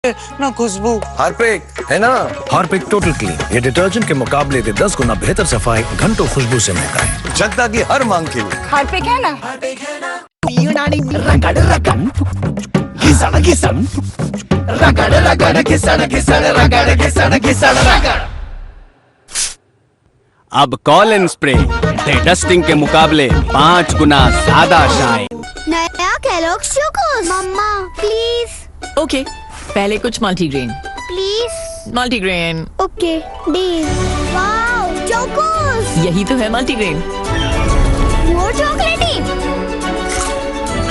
ना खुशबू। हार्पिक है ना? हार्पिक टोटल क्लीन, ये डिटर्जेंट के मुकाबले दे 10 गुना बेहतर सफाई, घंटों खुशबू से महकाए। जनता की हर मांग के लिए हार्पिक है ना? रगड़ रगड़ घिसड़ घिसड़ रगड़ रगड़ घिसड़ घिसड़ रगड़ घिसड़ घिसड़ रगड़। अब कॉलिन स्प्रे दे डस्टिंग के मुकाबले 5 गुना ज्यादा शाइन। नया केलॉग्स चोकोस मम्मा प्लीज। ओके, पहले कुछ multigrain. Please. Multigrain. Okay deal. Wow Chocos, यही तो है मल्टीग्रेन। मोर चॉकलेटी।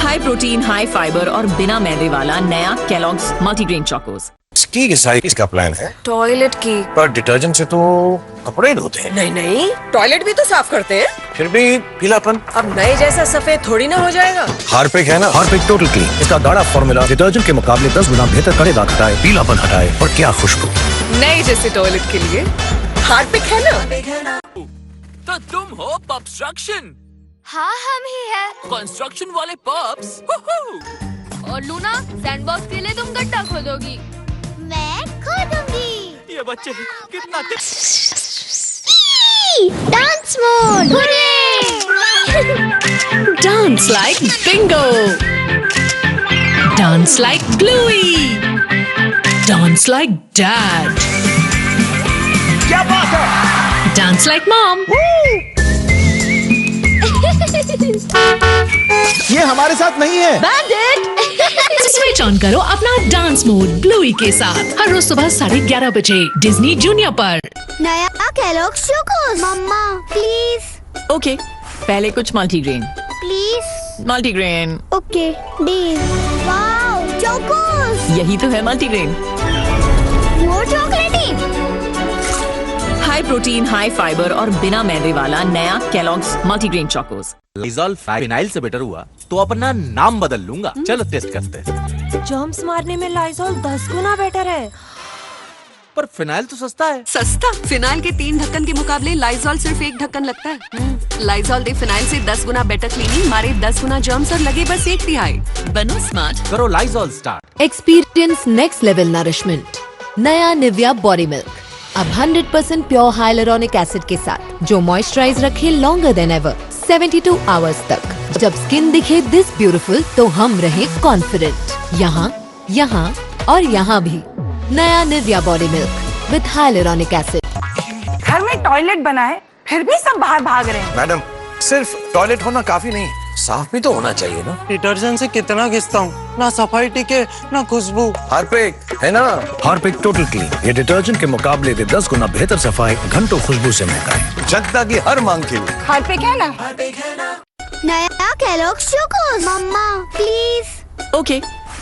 हाई प्रोटीन, हाई फाइबर और बिना मैदे वाला नया केलॉग्स मल्टीग्रेन चोकोस। स्की के साइज का प्लान है, टॉयलेट की। पर डिटर्जेंट से तो कपड़े ही धोते हैं। नहीं नहीं, टॉयलेट भी तो साफ करते हैं। फिर भी पीलापन। अब नए जैसा सफेद थोड़ी ना हो जाएगा। हार्पिक है ना? हार्पिक टोटल क्लीन, इसका गाढ़ा फॉर्मूला डिटर्जेंट के मुकाबले 10 गुना बेहतर कड़े दाग हटाए, पीलापन हटाए और क्या खुशबू। नए जैसे टॉयलेट के लिए हार्पिक है ना? तो तुम हो पब्स्ट्रक्शन। हाँ हम ही है। कंस्ट्रक्शन वाले पब्स। और लूना सैंडबॉक्स के लिए तुम गड्ढा खोदोगी, मैं खोदूंगी। ये बच्चे कितना dance mode. Dance like bingo. Dance like Bluey. Dance like dad. क्या बात है? Dance like mom. ये हमारे साथ नहीं है। स्विच ऑन करो अपना डांस मोड ब्लूई के साथ हर रोज सुबह 11:30 बजे डिज्नी जूनियर पर। नया केलॉग्स चोकोस मम्मा प्लीज। ओके, पहले कुछ multigrain. Please. Multigrain. Okay deal. Wow Chocos, यही तो है मल्टीग्रेन। मोर चॉकलेटी। हाई प्रोटीन, हाई फाइबर और बिना मैदे वाला नया Kellogg's multigrain Chocos. Lysol phenyl से बेटर हुआ तो अपना नाम बदल लूंगा। चलो टेस्ट करते हैं। जर्म्स मारने में लाइजॉल 10 गुना बेटर है। पर फिनाइल तो सस्ता है। सस्ता? फिनाइल के 3 ढक्कन के मुकाबले लाइजॉल सिर्फ 1 ढक्कन लगता है। लाइजॉल दे फिनाइल से 10 गुना बेटर क्लीनिंग, मारे 10 गुना जर्म्स और लगे बस 1/3। बनो स्मार्ट, करो Lysol start. Experience next level nourishment. नया निविया बॉडी मिल्क अब 100% प्योर हाइलुरोनिक एसिड के साथ, जो मॉइस्चराइज रखे लॉन्गर देन एवर 72 आवर्स तक। जब स्किन दिखे दिस ब्यूटीफुल तो हम रहे कॉन्फिडेंट। यहाँ, यहाँ और यहाँ भी। नया Nivea body milk with hyaluronic acid. घर में टॉयलेट बना है फिर भी सब बाहर भाग रहे हैं। मैडम, सिर्फ टॉयलेट होना काफी नहीं, साफ भी तो होना चाहिए ना। डिटर्जेंट से कितना घिसता हूँ, ना सफाई टिके ना खुशबू। हार्पिक है ना? हार्पिक टोटल क्लीन, ये डिटर्जेंट के मुकाबले दे 10 गुना बेहतर सफाई, घंटों खुशबू से महकाए। जनता की हर मांग के लिए हार्पिक है ना? नया केलॉग्स चोकोस मम्मा प्लीज। ओके,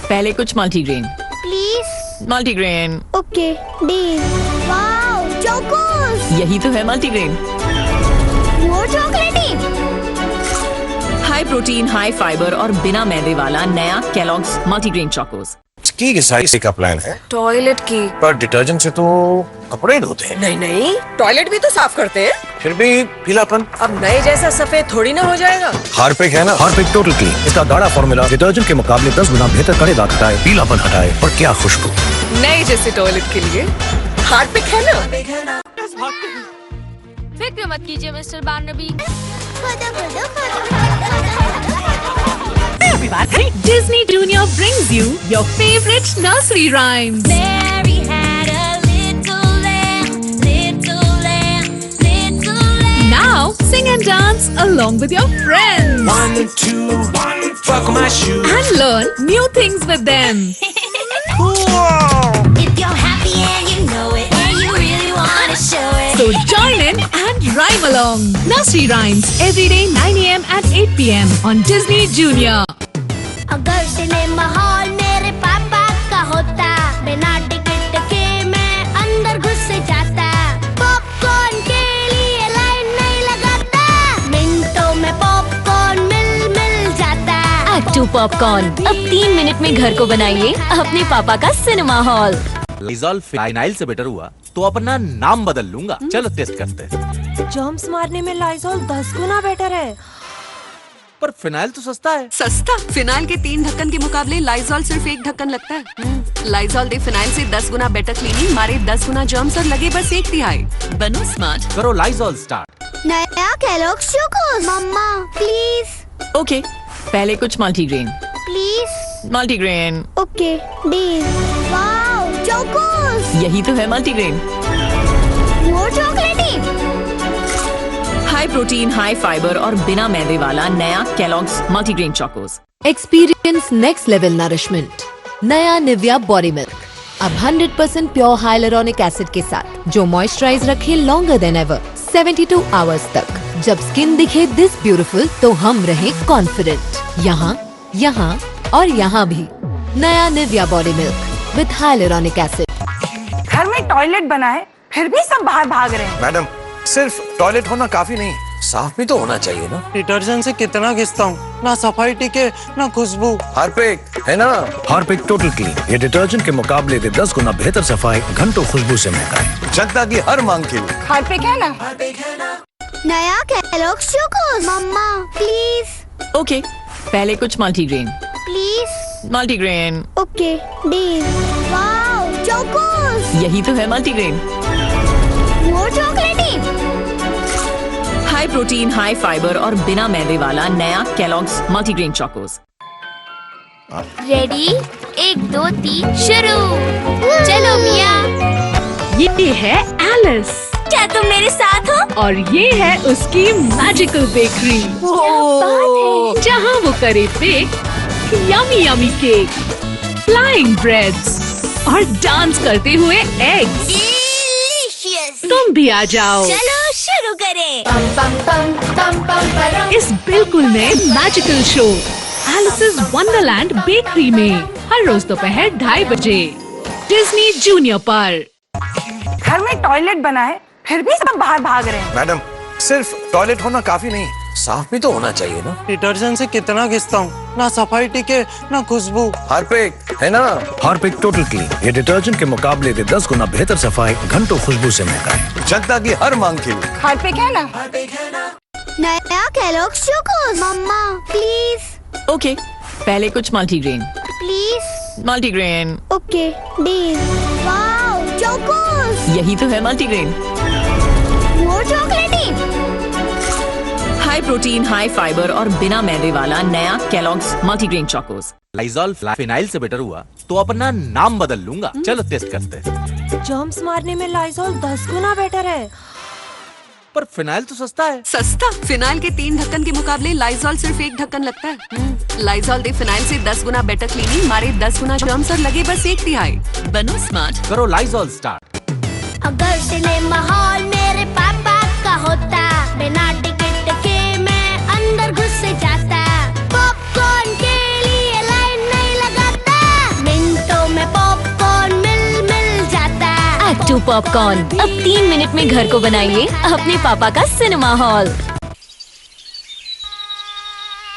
पहले कुछ multigrain. Please. Multigrain. Okay deal. Wow Chocos, यही तो है मल्टीग्रेन। मोर चॉकलेटी। हाई प्रोटीन, हाई फाइबर और बिना मैदे वाला नया केलॉग्स मल्टीग्रेन चोकोस। स्की के साइज का प्लान है, टॉयलेट की। पर डिटर्जेंट से तो कपड़े ही धोते हैं। नहीं नहीं, टॉयलेट भी तो साफ करते हैं। फिर भी पीलापन। अब नए जैसा सफेद थोड़ी ना हो जाएगा। हार्पिक है ना? हार्पिक टोटल क्लीन, इसका गाढ़ा फॉर्मूला डिटर्जेंट के मुकाबले 10 गुना बेहतर कड़े दाग हटाए, पीलापन हटाए और क्या खुशबू। नए जैसे टॉयलेट के लिए हार्पिक है ना? फिक्र मत कीजिए mister Barnaby. Disney Junior brings you your favorite nursery rhymes. Mary had a little lamb, little lamb, little lamb. Now sing and dance along with your friends 1 and 2, buckle my shoes. and learn new things with them. If you're happy and you know it, and you really want to show it. So join in and rhyme along. Nursery rhymes every day 9 a.m. and 8 p.m. on Disney Junior. अगर cinema hall मेरे पापा का होता, बिना ticket के मैं अंदर घुस जाता। पॉपकॉर्न के लिए लाइन नहीं लगाता, मिनटों में पॉपकॉर्न मिल जाता। एक्ट 2 पॉपकॉर्न अब 3 मिनट में घर को बनाइए अपने पापा का सिनेमा हॉल। लाइजॉल फिनाइल से बेटर हुआ तो अपना नाम बदल लूंगा। चलो टेस्ट करते हैं। जर्म्स मारने में लाइजॉल 10 गुना बेटर है। पर फिनाइल तो सस्ता है। सस्ता? फिनाइल के 3 ढक्कन के मुकाबले लाइजॉल सिर्फ 1 ढक्कन लगता है। लाइजॉल दे फिनाइल से 10 गुना बेटर क्लीनिंग, मारे 10 गुना जर्म्स और लगे बस 1/3। बनो स्मार्ट, करो लाइजॉल स्टार्ट। नया केलॉग्स चोकोस मम्मा प्लीज। ओके, पहले कुछ multigrain. Please. Multigrain. Okay deal. Wow Chocos, यही तो है मल्टीग्रेन। वो चॉकलेटी। हाई प्रोटीन, हाई फाइबर और बिना मैदे वाला नया Kellogg's multigrain Chocos. Experience next level nourishment. नया निविया बॉडी मिल्क अब 100% प्योर हाइलुरोनिक एसिड के साथ, जो मॉइस्चराइज रखे लॉन्गर देन एवर 72 आवर्स तक। जब स्किन दिखे दिस ब्यूटीफुल तो हम रहे कॉन्फिडेंट। यहाँ, यहाँ और यहाँ भी। नया Nivea body milk with hyaluronic acid. घर में टॉयलेट बना है फिर भी सब बाहर भाग रहे हैं। मैडम, सिर्फ टॉयलेट होना काफी नहीं, साफ भी तो होना चाहिए ना। डिटर्जेंट से कितना घिसता हूँ, ना सफाई टिके ना खुशबू। हार्पिक है ना। हार्पिक टोटल क्लीन, ये डिटर्जेंट के मुकाबले दे 10 गुना बेहतर सफाई, घंटों खुशबू से महकाए। जनता की हर मांग के लिए हार्पिक है ना। नया केलॉग्स चोकोस मम्मा प्लीज। ओके, पहले कुछ multigrain. Please. Multigrain. Okay deal. Wow Chocos, यही तो है मल्टीग्रेन। वो चॉकलेटी। हाई प्रोटीन, हाई फाइबर और बिना मैदे वाला नया केलॉग्स मल्टीग्रेन चोकोस। रेडी 1 2 3 शुरू। चलो मिया। ये है एलिस क्या तुम मेरे साथ हो? और ये है उसकी मैजिकल बेकरी, जहाँ वो करे bake yummy yummy cake, flying breads और डांस करते हुए एग्स। डिलीशियस। तुम भी आ जाओ चलो शुरू करें। इस बिल्कुल नए magical show Alice Wonderland bakery में हर रोज दोपहर 2:30 बजे डिज्नी जूनियर पर। घर में टॉयलेट बना है फिर भी सब बाहर भाग रहे हैं। मैडम, सिर्फ टॉयलेट होना काफी नहीं, साफ भी तो होना चाहिए ना। डिटर्जेंट से कितना घिसता हूँ, ना सफाई टिके ना खुशबू। हार्पिक है ना। हार्पिक टोटल क्लीन, ये डिटर्जेंट के मुकाबले दे 10 गुना बेहतर सफाई, घंटों खुशबू से महकाए। जनता की हर मांग के लिए हार्पिक है ना। नया केलॉग्स चोकोस मम्मा प्लीज। ओके, पहले कुछ multigrain. Please. Multigrain. Okay deal. Wow Chocos, यही तो है मल्टीग्रेन। वो चॉकलेटी। हाई प्रोटीन, हाई फाइबर और बिना मैदे वाला नया Kellogg's multigrain Chocos. Lysol phenyl से बेटर हुआ तो अपना नाम बदल लूंगा। चलो टेस्ट करते हैं। जर्म्स मारने में लाइजॉल 10 गुना बेटर है। पर फिनाइल तो सस्ता है। सस्ता? फिनाइल के 3 ढक्कन के मुकाबले लाइजॉल सिर्फ 1 ढक्कन लगता है। लाइजॉल दे फिनाइल से 10 गुना बेटर क्लीनिंग, मारे 10 गुना जर्म्स और लगे बस 1/3। बनो स्मार्ट, करो लाइजॉल स्टार्ट। अगर सिनेमा हॉल मेरे पापा का होता, बिना टिकट के मैं अंदर घुस जाता। पॉपकॉर्न के लिए लाइन नहीं लगाता, मिनटों में पॉपकॉर्न मिल जाता। एक्टू पॉपकॉर्न अब 3 मिनट में घर को बनाइए अपने पापा का सिनेमा हॉल।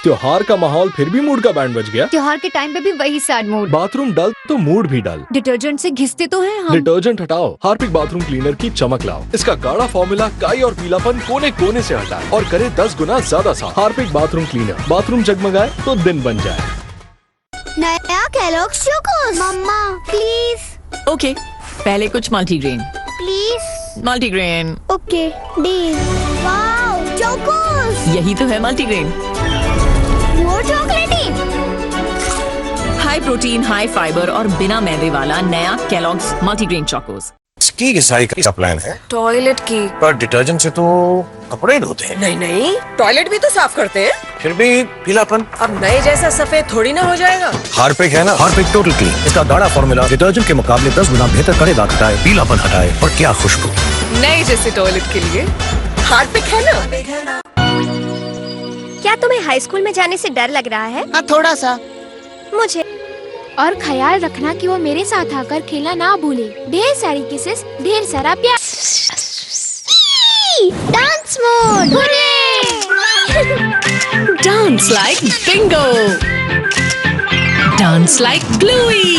त्योहार का माहौल फिर भी मूड का बैंड बज गया। त्योहार के टाइम पे भी वही सैड मूड। बाथरूम डल तो मूड भी डल। डिटर्जेंट से घिसते तो हैं हम। डिटर्जेंट हटाओ, हार्पिक बाथरूम क्लीनर की चमक लाओ। इसका गाढ़ा फॉर्मूला काई और पीलापन कोने कोने से हटाए और करे 10 गुना ज्यादा साफ। हार्पिक बाथरूम क्लीनर, बाथरूम जगमगाए तो दिन बन जाए। नया केलॉग्स चोकोस मम्मा प्लीज। ओके, पहले कुछ multigrain. Please. Multigrain. Okay deal. Wow Chocos, यही तो है मल्टीग्रेन। वो चॉकलेटी। हाई प्रोटीन, हाई फाइबर और बिना मैदे वाला नया केलॉग्स मल्टीग्रेन चोकोस। इसकी घिसाई का प्लान है, टॉयलेट की। पर डिटर्जेंट से तो कपड़े धोते हैं। नहीं नहीं, टॉयलेट भी तो साफ करते हैं। फिर भी पीलापन। अब नए जैसा सफेद थोड़ी ना हो जाएगा। हार्पिक है ना। हार्पिक टोटल क्लीन, इसका गाढ़ा फॉर्मूला डिटर्जेंट के मुकाबले 10 गुना बेहतर कड़े दाग हटाए, पीलापन हटाए और क्या खुशबू। नए जैसे टॉयलेट के लिए हार्पिक है ना। क्या तुम्हें हाई स्कूल में जाने से डर लग रहा है? हाँ थोड़ा सा। मुझे। और ख्याल रखना कि वो मेरे साथ आकर खेलना ना भूले। ढेर सारी किसेस, ढेर सारा प्यार। Dance mode. Dance like bingo. Dance like Bluey.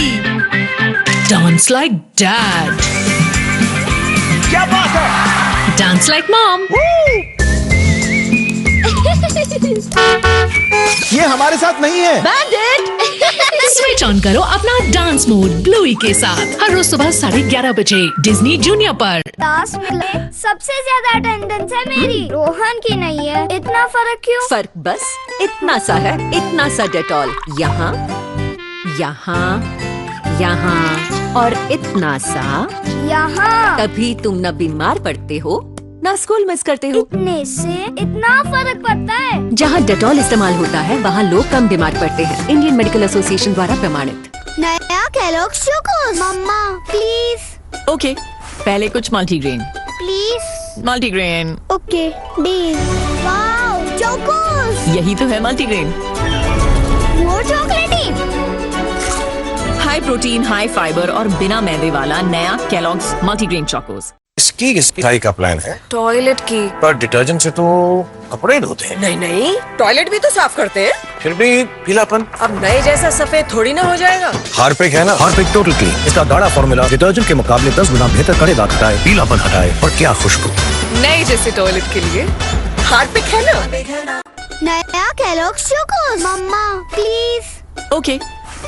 Dance like dad. क्या बात है। Dance like mom. प्लीज। ये हमारे साथ नहीं है। स्विच ऑन करो अपना डांस मोड ब्लूई के साथ हर रोज सुबह 11:30 बजे डिज्नी जूनियर पर। क्लास में सबसे ज्यादा अटेंडेंस है मेरी, रोहन की नहीं है। इतना फर्क क्यों? फर्क बस इतना सा है, इतना सा डेटॉल यहाँ यहाँ यहाँ और इतना सा यहाँ। कभी तुम न बीमार पड़ते हो ना स्कूल मिस करते हो। इतने से इतना फर्क पड़ता है? जहाँ डेटॉल इस्तेमाल होता है वहाँ लोग कम बीमार पड़ते हैं। इंडियन मेडिकल एसोसिएशन द्वारा प्रमाणित। नया केलॉग्स चोकोस। मम्मा प्लीज। ओके, पहले कुछ multigrain. Please. Multigrain. Okay deal. Wow Chocos. यही तो है मल्टीग्रेन। मोर चॉकलेटी। हाई प्रोटीन, हाई फाइबर और बिना मैदे वाला नया केलॉग्स मल्टीग्रेन चोकोस। इसकी सफाई का प्लान है, टॉयलेट की। पर डिटर्जेंट से तो कपड़े धोते हैं। नहीं नहीं, टॉयलेट भी तो साफ करते हैं। फिर भी पीलापन। अब नए जैसा सफेद थोड़ी ना हो जाएगा। हार्पिक है ना। हार्पिक टोटल क्लीन, इसका गाढ़ा फॉर्मूला डिटर्जेंट के मुकाबले 10 गुना बेहतर कड़े दाग हटाए, पीलापन हटाए और क्या खुशबू। नए जैसे टॉयलेट के लिए हार्पिक है ना। नया केलॉग्स चोकोस। मम्मा प्लीज। ओके,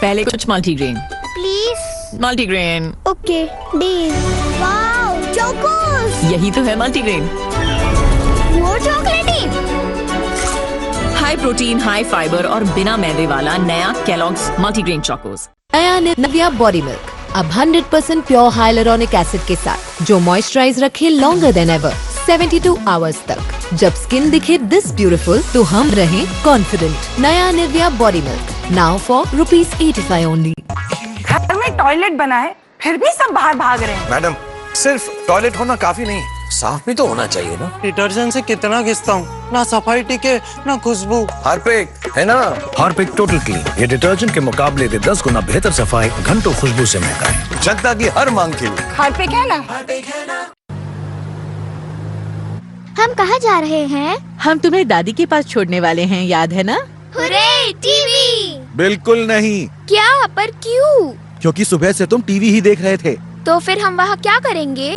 पहले कुछ multigrain. Please. Multigrain. Okay deal. Wow Chocos. यही तो है मल्टीग्रेन। मोर चॉकलेटी। हाई प्रोटीन, हाई फाइबर और बिना मैदे वाला नया केलॉग्स मल्टीग्रेन चोकोस। नया निविया बॉडी मिल्क अब 100% प्योर हाइलुरोनिक एसिड के साथ जो मॉइस्चराइज रखे लॉन्गर देन एवर 72 आवर्स तक। जब स्किन दिखे दिस ब्यूटीफुल तो हम रहें कॉन्फिडेंट। नया Nivea body milk now for ₹85 only. घर में टॉयलेट बना है फिर भी सब बाहर भाग रहे हैं। मैडम, सिर्फ टॉयलेट होना काफी नहीं, साफ भी तो होना चाहिए ना। डिटर्जेंट से कितना घिसता हूँ, ना सफाई टिके ना खुशबू। हार्पिक है ना। हार्पिक टोटल क्लीन, ये डिटर्जेंट के मुकाबले दे 10 गुना बेहतर सफाई, घंटों खुशबू से महकाए। जनता की हर मांग के लिए। हार्पिक है ना। हम कहाँ जा रहे हैं? हम तुम्हें दादी के पास छोड़ने वाले हैं, याद है ना? Hurray TV. बिल्कुल नहीं, क्या? पर क्यों? क्योंकि सुबह से तुम टीवी ही देख रहे थे। तो फिर हम वहाँ क्या करेंगे?